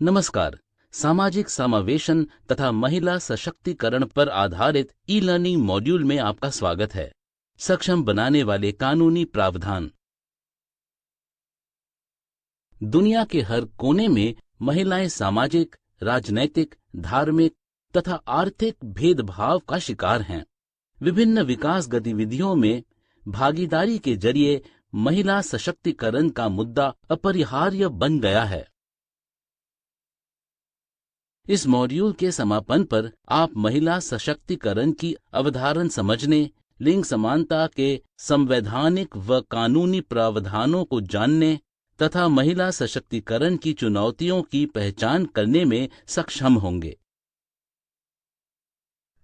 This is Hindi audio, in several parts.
नमस्कार। सामाजिक समावेशन तथा महिला सशक्तिकरण पर आधारित ई लर्निंग मॉड्यूल में आपका स्वागत है। सक्षम बनाने वाले कानूनी प्रावधान। दुनिया के हर कोने में महिलाएं सामाजिक, राजनैतिक, धार्मिक तथा आर्थिक भेदभाव का शिकार हैं। विभिन्न विकास गतिविधियों में भागीदारी के जरिए महिला सशक्तिकरण का मुद्दा अपरिहार्य बन गया है। इस मॉड्यूल के समापन पर आप महिला सशक्तिकरण की अवधारणा समझने, लिंग समानता के संवैधानिक व कानूनी प्रावधानों को जानने तथा महिला सशक्तिकरण की चुनौतियों की पहचान करने में सक्षम होंगे।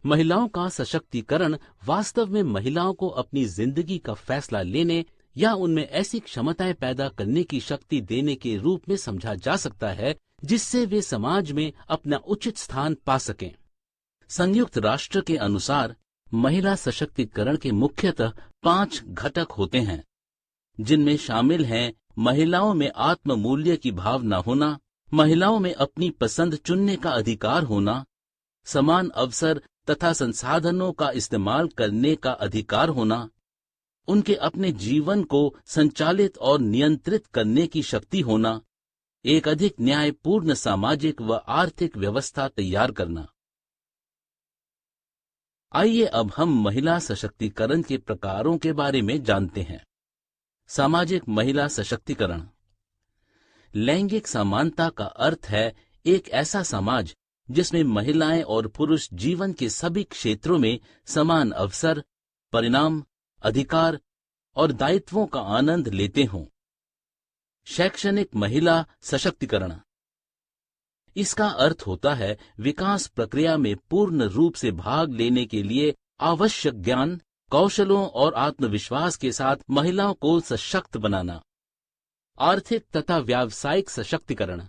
महिलाओं का सशक्तिकरण वास्तव में महिलाओं को अपनी जिंदगी का फैसला लेने या उनमें ऐसी क्षमताएं पैदा करने की शक्ति देने के रूप में समझा जा सकता है जिससे वे समाज में अपना उचित स्थान पा सकें। संयुक्त राष्ट्र के अनुसार महिला सशक्तिकरण के मुख्यतः 5 घटक होते हैं, जिनमें शामिल हैं महिलाओं में आत्म मूल्य की भावना होना, महिलाओं में अपनी पसंद चुनने का अधिकार होना, समान अवसर तथा संसाधनों का इस्तेमाल करने का अधिकार होना, उनके अपने जीवन को संचालित और नियंत्रित करने की शक्ति होना, एक अधिक न्यायपूर्ण सामाजिक व आर्थिक व्यवस्था तैयार करना। आइए अब हम महिला सशक्तिकरण के प्रकारों के बारे में जानते हैं। सामाजिक महिला सशक्तिकरण। लैंगिक समानता का अर्थ है एक ऐसा समाज जिसमें महिलाएं और पुरुष जीवन के सभी क्षेत्रों में समान अवसर, परिणाम, अधिकार और दायित्वों का आनंद लेते हों। शैक्षणिक महिला सशक्तिकरण। इसका अर्थ होता है विकास प्रक्रिया में पूर्ण रूप से भाग लेने के लिए आवश्यक ज्ञान, कौशलों और आत्मविश्वास के साथ महिलाओं को सशक्त बनाना। आर्थिक तथा व्यावसायिक सशक्तिकरण।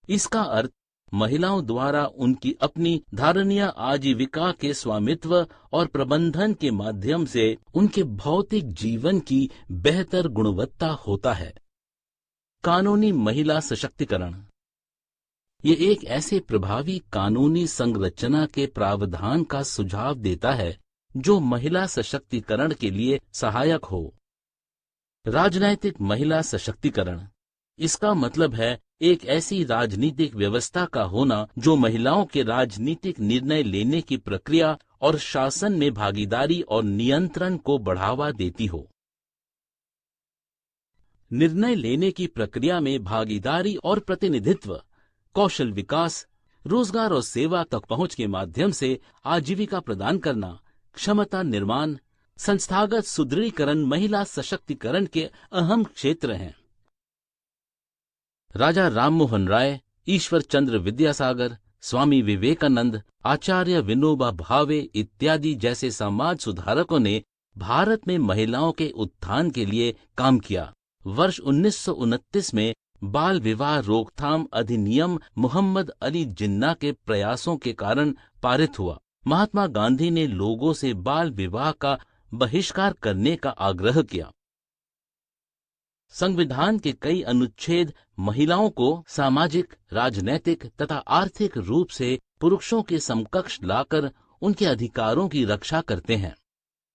इसका अर्थ महिलाओं द्वारा उनकी अपनी धारणीय आजीविका के स्वामित्व और प्रबंधन के माध्यम से उनके भौतिक जीवन की बेहतर गुणवत्ता होता है। कानूनी महिला सशक्तिकरण। ये एक ऐसे प्रभावी कानूनी संरचना के प्रावधान का सुझाव देता है जो महिला सशक्तिकरण के लिए सहायक हो। राजनैतिक महिला सशक्तिकरण। इसका मतलब है एक ऐसी राजनीतिक व्यवस्था का होना जो महिलाओं के राजनीतिक निर्णय लेने की प्रक्रिया और शासन में भागीदारी और नियंत्रण को बढ़ावा देती हो। निर्णय लेने की प्रक्रिया में भागीदारी और प्रतिनिधित्व, कौशल विकास, रोजगार और सेवा तक पहुंच के माध्यम से आजीविका प्रदान करना, क्षमता निर्माण, संस्थागत सुदृढ़ीकरण महिला सशक्तिकरण के अहम क्षेत्र हैं। राजा राममोहन राय, ईश्वर चंद्र विद्यासागर, स्वामी विवेकानंद, आचार्य विनोबा भावे इत्यादि जैसे समाज सुधारकों ने भारत में महिलाओं के उत्थान के लिए काम किया। वर्ष 1929 में बाल विवाह रोकथाम अधिनियम मोहम्मद अली जिन्ना के प्रयासों के कारण पारित हुआ। महात्मा गांधी ने लोगों से बाल विवाह का बहिष्कार करने का आग्रह किया। संविधान के कई अनुच्छेद महिलाओं को सामाजिक, राजनैतिक तथा आर्थिक रूप से पुरुषों के समकक्ष लाकर उनके अधिकारों की रक्षा करते हैं।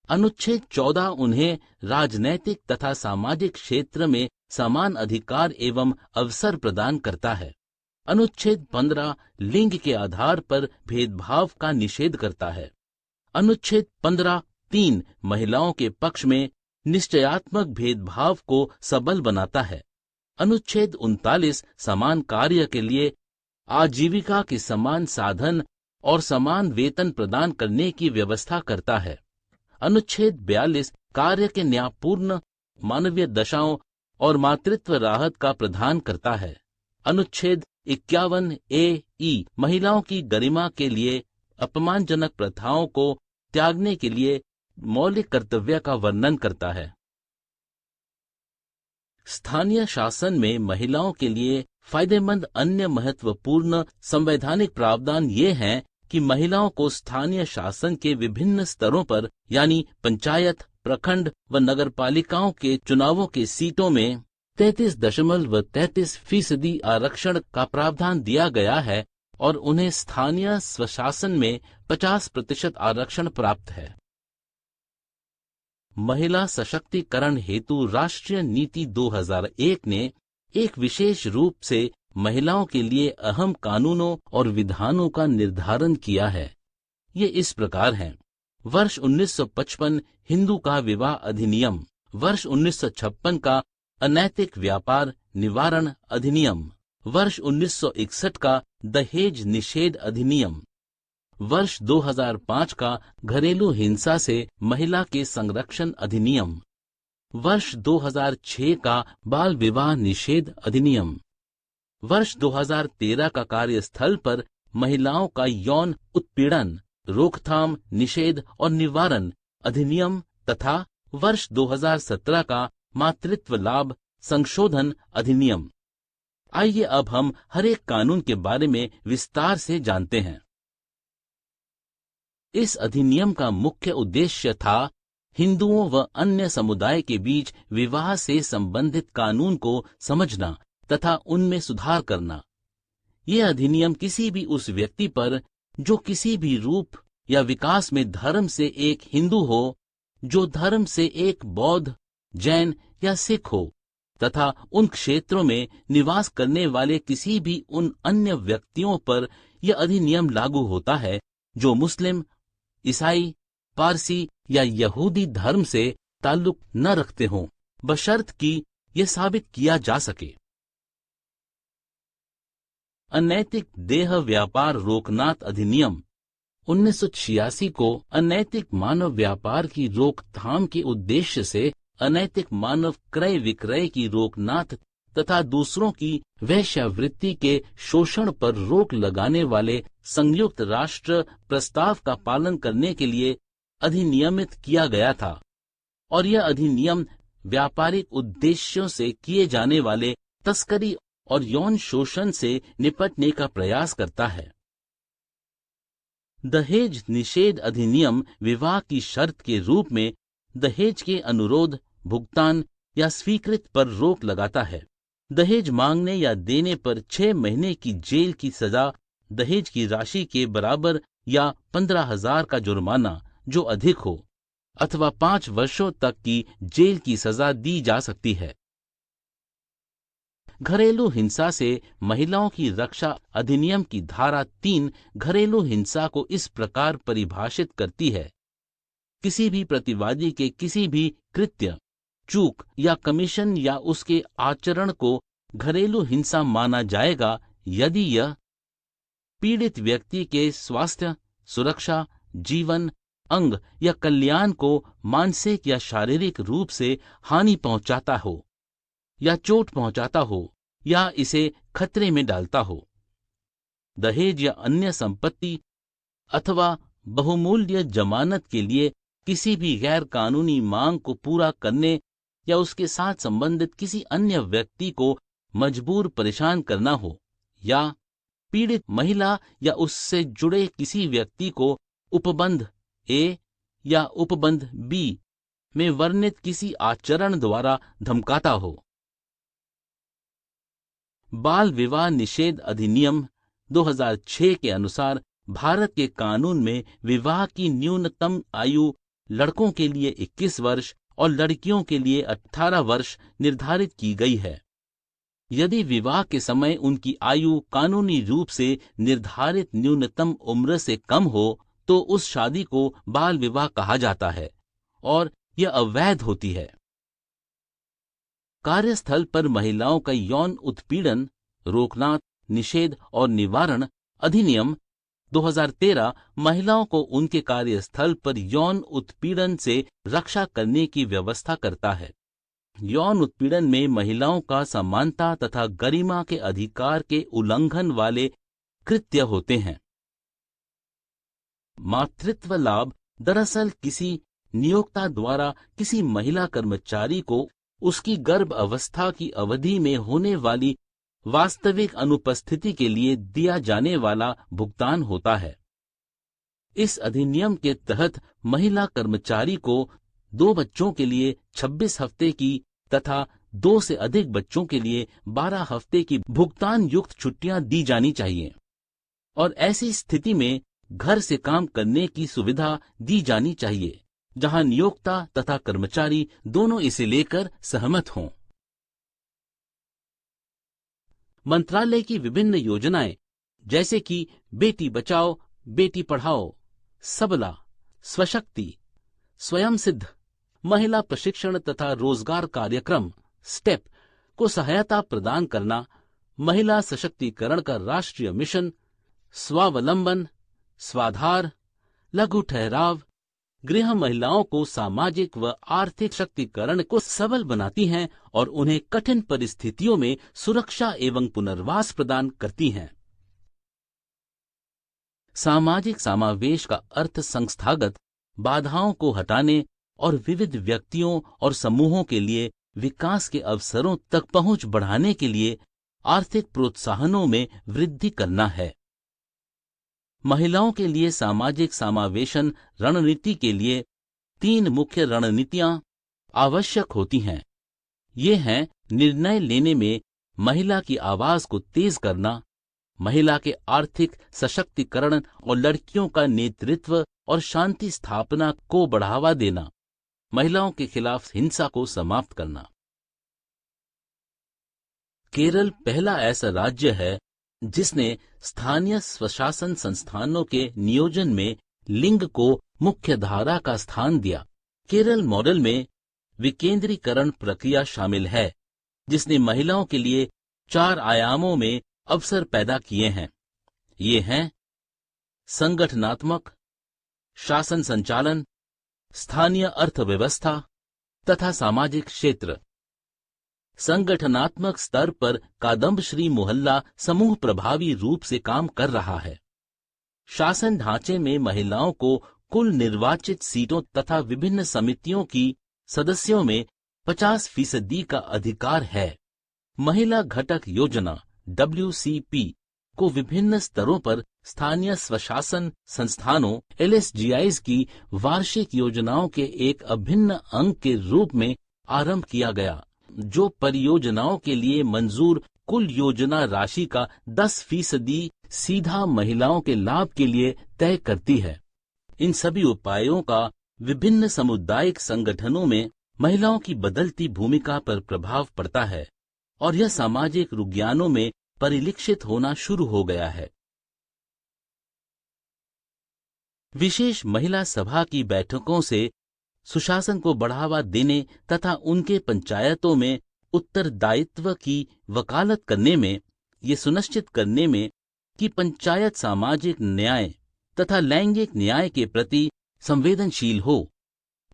अनुच्छेद 14 उन्हें राजनैतिक तथा सामाजिक क्षेत्र में समान अधिकार एवं अवसर प्रदान करता है। अनुच्छेद 15 लिंग के आधार पर भेदभाव का निषेध करता है। अनुच्छेद 15(3) महिलाओं के पक्ष में निश्चयात्मक भेदभाव को सबल बनाता है। अनुच्छेद 39 समान कार्य के लिए आजीविका के समान साधन और समान वेतन प्रदान करने की व्यवस्था करता है। अनुच्छेद 42 कार्य के न्यायपूर्ण मानवीय दशाओं और मातृत्व राहत का प्रदान करता है। अनुच्छेद 51(a)(e) महिलाओं की गरिमा के लिए अपमानजनक प्रथाओं को त्यागने के लिए मौलिक कर्तव्य का वर्णन करता है। स्थानीय शासन में महिलाओं के लिए फायदेमंद अन्य महत्वपूर्ण संवैधानिक प्रावधान ये हैं कि महिलाओं को स्थानीय शासन के विभिन्न स्तरों पर यानी पंचायत, प्रखंड व नगरपालिकाओं के चुनावों के सीटों में 33.33% आरक्षण का प्रावधान दिया गया है और उन्हें स्थानीय स्वशासन में 50% आरक्षण प्राप्त है। महिला सशक्तिकरण हेतु राष्ट्रीय नीति 2001 ने एक विशेष रूप से महिलाओं के लिए अहम कानूनों और विधानों का निर्धारण किया है। ये इस प्रकार हैं। वर्ष 1955 हिंदू का विवाह अधिनियम, वर्ष 1956 का अनैतिक व्यापार निवारण अधिनियम, वर्ष 1961 का दहेज निषेध अधिनियम, वर्ष 2005 का घरेलू हिंसा से महिला के संरक्षण अधिनियम, वर्ष 2006 का बाल विवाह निषेध अधिनियम, वर्ष 2013 का कार्यस्थल पर महिलाओं का यौन उत्पीड़न रोकथाम निषेध और निवारण अधिनियम तथा वर्ष 2017 का मातृत्व लाभ संशोधन अधिनियम। आइए अब हम हर एक कानून के बारे में विस्तार से जानते हैं। इस अधिनियम का मुख्य उद्देश्य था हिंदुओं व अन्य समुदाय के बीच विवाह से संबंधित कानून को समझना तथा उनमें सुधार करना। यह अधिनियम किसी भी उस व्यक्ति पर जो किसी भी रूप या विकास में धर्म से एक हिंदू हो, जो धर्म से एक बौद्ध, जैन या सिख हो, तथा उन क्षेत्रों में निवास करने वाले किसी भी उन अन्य व्यक्तियों पर यह अधिनियम लागू होता है जो मुस्लिम, ईसाई, पारसी या यहूदी धर्म से ताल्लुक न रखते हों, बशर्त कि यह साबित किया जा सके। अनैतिक देह व्यापार रोकनाथ अधिनियम 1986 को अनैतिक मानव व्यापार की रोकथाम के उद्देश्य से अनैतिक मानव क्रय विक्रय की रोकनाथ तथा दूसरों की वेश्यावृत्ति के शोषण पर रोक लगाने वाले संयुक्त राष्ट्र प्रस्ताव का पालन करने के लिए अधिनियमित किया गया था और यह अधिनियम व्यापारिक उद्देश्यों से किए जाने वाले तस्करी और यौन शोषण से निपटने का प्रयास करता है। दहेज निषेध अधिनियम विवाह की शर्त के रूप में दहेज के अनुरोध, भुगतान या स्वीकृत पर रोक लगाता है। दहेज मांगने या देने पर 6 महीने की जेल की सजा, दहेज की राशि के बराबर या 15,000 का जुर्माना जो अधिक हो, अथवा 5 वर्षों तक की जेल की सजा दी जा सकती है। घरेलू हिंसा से महिलाओं की रक्षा अधिनियम की धारा 3 घरेलू हिंसा को इस प्रकार परिभाषित करती है: किसी भी प्रतिवादी के किसी भी कृत्य, चूक या कमीशन या उसके आचरण को घरेलू हिंसा माना जाएगा यदि यह पीड़ित व्यक्ति के स्वास्थ्य, सुरक्षा, जीवन, अंग या कल्याण को मानसिक या शारीरिक रूप से हानि पहुंचाता हो या चोट पहुंचाता हो या इसे खतरे में डालता हो। दहेज या अन्य संपत्ति अथवा बहुमूल्य जमानत के लिए किसी भी गैर कानूनी मांग को पूरा करने या उसके साथ संबंधित किसी अन्य व्यक्ति को मजबूर परेशान करना हो, या पीड़ित महिला या उससे जुड़े किसी व्यक्ति को उपबंध ए या उपबंध बी में वर्णित किसी आचरण द्वारा धमकाता हो। बाल विवाह निषेध अधिनियम 2006 के अनुसार भारत के कानून में विवाह की न्यूनतम आयु लड़कों के लिए 21 वर्ष और लड़कियों के लिए 18 वर्ष निर्धारित की गई है। यदि विवाह के समय उनकी आयु कानूनी रूप से निर्धारित न्यूनतम उम्र से कम हो तो उस शादी को बाल विवाह कहा जाता है और यह अवैध होती है। कार्यस्थल पर महिलाओं का यौन उत्पीड़न रोकनाथ निषेध और निवारण अधिनियम 2013 महिलाओं को उनके कार्यस्थल पर यौन उत्पीड़न से रक्षा करने की व्यवस्था करता है। यौन उत्पीड़न में महिलाओं का समानता तथा गरिमा के अधिकार के उल्लंघन वाले कृत्य होते हैं। मातृत्व लाभ दरअसल किसी नियोक्ता द्वारा किसी महिला कर्मचारी को उसकी गर्भ अवस्था की अवधि में होने वाली वास्तविक अनुपस्थिति के लिए दिया जाने वाला भुगतान होता है। इस अधिनियम के तहत महिला कर्मचारी को 2 बच्चों के लिए 26 हफ्ते की तथा 2 से अधिक बच्चों के लिए 12 हफ्ते की भुगतान युक्त छुट्टियां दी जानी चाहिए और ऐसी स्थिति में घर से काम करने की सुविधा दी जानी चाहिए जहां नियोक्ता तथा कर्मचारी दोनों इसे लेकर सहमत हों। मंत्रालय की विभिन्न योजनाएं जैसे कि बेटी बचाओ बेटी पढ़ाओ, सबला, स्वशक्ति, स्वयं सिद्ध, महिला प्रशिक्षण तथा रोजगार कार्यक्रम स्टेप को सहायता प्रदान करना, महिला सशक्तिकरण का राष्ट्रीय मिशन, स्वावलंबन, स्वाधार, लघु ठहराव, गृह महिलाओं को सामाजिक व आर्थिक शक्तिकरण को सबल बनाती हैं और उन्हें कठिन परिस्थितियों में सुरक्षा एवं पुनर्वास प्रदान करती हैं। सामाजिक समावेश का अर्थ संस्थागत बाधाओं को हटाने और विविध व्यक्तियों और समूहों के लिए विकास के अवसरों तक पहुंच बढ़ाने के लिए आर्थिक प्रोत्साहनों में वृद्धि करना है। महिलाओं के लिए सामाजिक समावेशन रणनीति के लिए 3 मुख्य रणनीतियां आवश्यक होती हैं। ये हैं निर्णय लेने में महिला की आवाज को तेज करना, महिला के आर्थिक सशक्तिकरण और लड़कियों का नेतृत्व और शांति स्थापना को बढ़ावा देना, महिलाओं के खिलाफ हिंसा को समाप्त करना। केरल पहला ऐसा राज्य है जिसने स्थानीय स्वशासन संस्थानों के नियोजन में लिंग को मुख्य धारा का स्थान दिया। केरल मॉडल में विकेंद्रीकरण प्रक्रिया शामिल है जिसने महिलाओं के लिए 4 आयामों में अवसर पैदा किए हैं। ये हैं संगठनात्मक, शासन संचालन, स्थानीय अर्थव्यवस्था तथा सामाजिक क्षेत्र। संगठनात्मक स्तर पर कादम्बश्री मोहल्ला समूह प्रभावी रूप से काम कर रहा है। शासन ढांचे में महिलाओं को कुल निर्वाचित सीटों तथा विभिन्न समितियों की सदस्यों में 50% का अधिकार है। महिला घटक योजना WCP को विभिन्न स्तरों पर स्थानीय स्वशासन संस्थानों LSGIs की वार्षिक योजनाओं के एक अभिन्न अंग के रूप में आरंभ किया गया, जो परियोजनाओं के लिए मंजूर कुल योजना राशि का 10% सीधा महिलाओं के लाभ के लिए तय करती है। इन सभी उपायों का विभिन्न सामुदायिक संगठनों में महिलाओं की बदलती भूमिका पर प्रभाव पड़ता है और यह सामाजिक रुझानों में परिलक्षित होना शुरू हो गया है। विशेष महिला सभा की बैठकों से सुशासन को बढ़ावा देने तथा उनके पंचायतों में उत्तरदायित्व की वकालत करने में, ये सुनिश्चित करने में कि पंचायत सामाजिक न्याय तथा लैंगिक न्याय के प्रति संवेदनशील हो,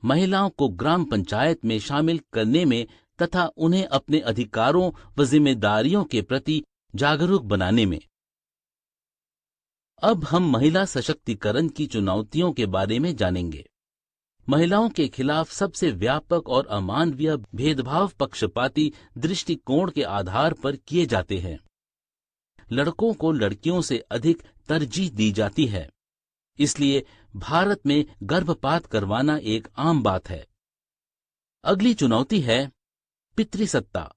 महिलाओं को ग्राम पंचायत में शामिल करने में तथा उन्हें अपने अधिकारों व जिम्मेदारियों के प्रति जागरूक बनाने में। अब हम महिला सशक्तिकरण की चुनौतियों के बारे में जानेंगे। महिलाओं के खिलाफ सबसे व्यापक और अमानवीय भेदभाव पक्षपाती दृष्टिकोण के आधार पर किए जाते हैं। लड़कों को लड़कियों से अधिक तरजीह दी जाती है, इसलिए भारत में गर्भपात करवाना एक आम बात है। अगली चुनौती है पितृसत्ता,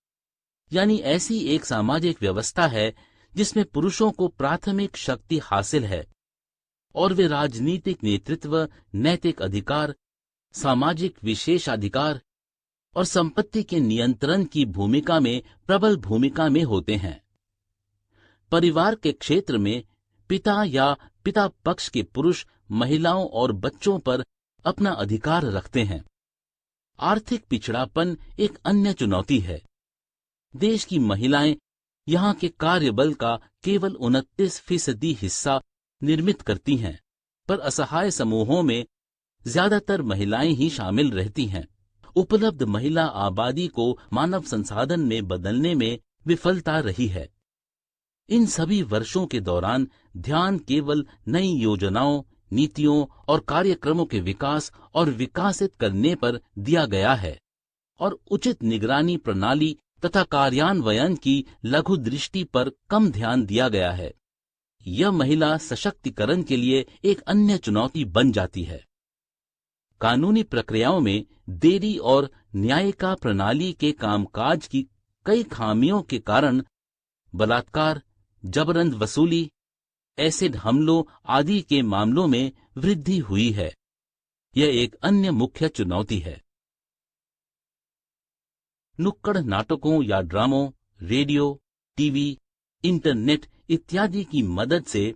यानी ऐसी एक सामाजिक व्यवस्था है जिसमें पुरुषों को प्राथमिक शक्ति हासिल है और वे राजनीतिक नेतृत्व, नैतिक अधिकार, सामाजिक विशेषाधिकार और संपत्ति के नियंत्रण की भूमिका में प्रबल भूमिका में होते हैं। परिवार के क्षेत्र में पिता या पिता पक्ष के पुरुष महिलाओं और बच्चों पर अपना अधिकार रखते हैं। आर्थिक पिछड़ापन एक अन्य चुनौती है। देश की महिलाएं यहां के कार्यबल का केवल 29% हिस्सा निर्मित करती हैं, पर असहाय समूहों में ज्यादातर महिलाएं ही शामिल रहती हैं। उपलब्ध महिला आबादी को मानव संसाधन में बदलने में विफलता रही है। इन सभी वर्षों के दौरान ध्यान केवल नई योजनाओं, नीतियों और कार्यक्रमों के विकास और विकसित करने पर दिया गया है और उचित निगरानी प्रणाली तथा कार्यान्वयन की लघु दृष्टि पर कम ध्यान दिया गया है। यह महिला सशक्तिकरण के लिए एक अन्य चुनौती बन जाती है। कानूनी प्रक्रियाओं में देरी और न्यायिका प्रणाली के कामकाज की कई खामियों के कारण बलात्कार, जबरन वसूली, एसिड हमलों आदि के मामलों में वृद्धि हुई है। यह एक अन्य मुख्य चुनौती है। नुक्कड़ नाटकों या ड्रामों, रेडियो, टीवी, इंटरनेट इत्यादि की मदद से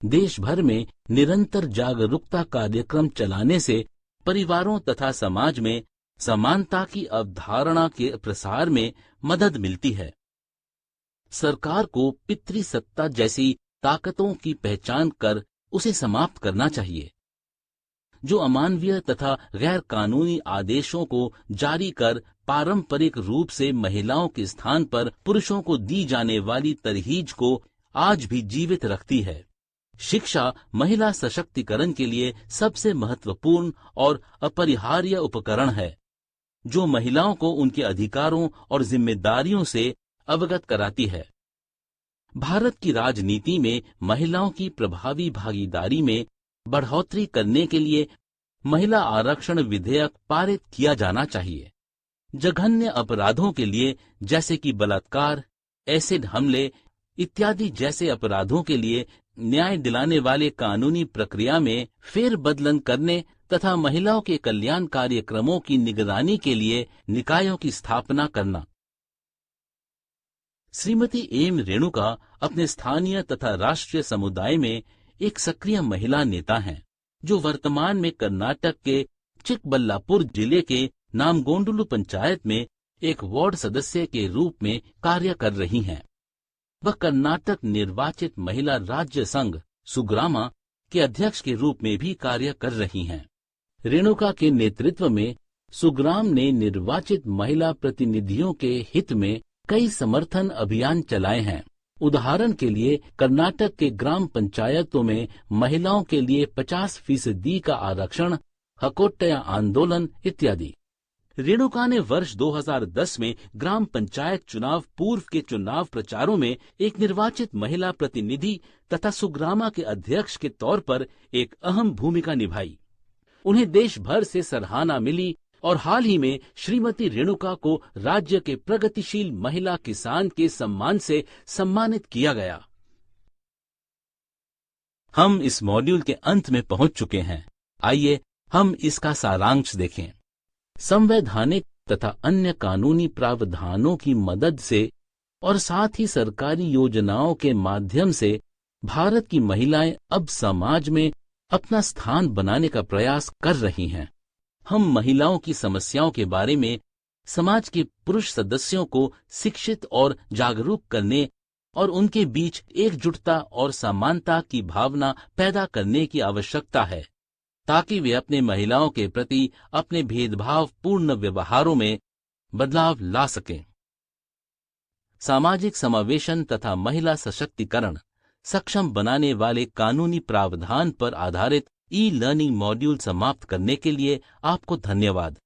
देश भर में निरंतर जागरूकता कार्यक्रम चलाने से परिवारों तथा समाज में समानता की अवधारणा के प्रसार में मदद मिलती है। सरकार को पितृसत्ता जैसी ताकतों की पहचान कर उसे समाप्त करना चाहिए, जो अमानवीय तथा गैर कानूनी आदेशों को जारी कर पारंपरिक रूप से महिलाओं के स्थान पर पुरुषों को दी जाने वाली तरहीज को आज भी जीवित रखती है। शिक्षा महिला सशक्तिकरण के लिए सबसे महत्वपूर्ण और अपरिहार्य उपकरण है, जो महिलाओं को उनके अधिकारों और जिम्मेदारियों से अवगत कराती है। भारत की राजनीति में महिलाओं की प्रभावी भागीदारी में बढ़ोतरी करने के लिए महिला आरक्षण विधेयक पारित किया जाना चाहिए। जघन्य अपराधों के लिए जैसे कि बलात्कार, एसिड हमले इत्यादि जैसे अपराधों के लिए न्याय दिलाने वाले कानूनी प्रक्रिया में फेरबदलन करने तथा महिलाओं के कल्याण कार्यक्रमों की निगरानी के लिए निकायों की स्थापना करना। श्रीमती एम रेणुका अपने स्थानीय तथा राष्ट्रीय समुदाय में एक सक्रिय महिला नेता हैं, जो वर्तमान में कर्नाटक के चिकबल्लापुर जिले के नामगोंडलु पंचायत में एक वार्ड सदस्य के रूप में कार्य कर रही हैं। वह कर्नाटक निर्वाचित महिला राज्य संघ सुग्रामा के अध्यक्ष के रूप में भी कार्य कर रही हैं। रेणुका के नेतृत्व में सुग्राम ने निर्वाचित महिला प्रतिनिधियों के हित में कई समर्थन अभियान चलाए हैं। उदाहरण के लिए कर्नाटक के ग्राम पंचायतों में महिलाओं के लिए 50% का आरक्षण, हकोट्टया आंदोलन इत्यादि। रेणुका ने वर्ष 2010 में ग्राम पंचायत चुनाव पूर्व के चुनाव प्रचारों में एक निर्वाचित महिला प्रतिनिधि तथा सुग्रामा के अध्यक्ष के तौर पर एक अहम भूमिका निभाई। उन्हें देश भर से सराहना मिली और हाल ही में श्रीमती रेणुका को राज्य के प्रगतिशील महिला किसान के सम्मान से सम्मानित किया गया। हम इस मॉड्यूल के अंत में पहुंच चुके हैं। आइए हम इसका सारांश देखें। संवैधानिक तथा अन्य कानूनी प्रावधानों की मदद से और साथ ही सरकारी योजनाओं के माध्यम से भारत की महिलाएं अब समाज में अपना स्थान बनाने का प्रयास कर रही हैं। हम महिलाओं की समस्याओं के बारे में समाज के पुरुष सदस्यों को शिक्षित और जागरूक करने और उनके बीच एकजुटता और समानता की भावना पैदा करने की आवश्यकता है, ताकि वे अपने महिलाओं के प्रति अपने भेदभाव पूर्ण व्यवहारों में बदलाव ला सकें। सामाजिक समावेशन तथा महिला सशक्तिकरण सक्षम बनाने वाले कानूनी प्रावधान पर आधारित ई लर्निंग मॉड्यूल समाप्त करने के लिए आपको धन्यवाद।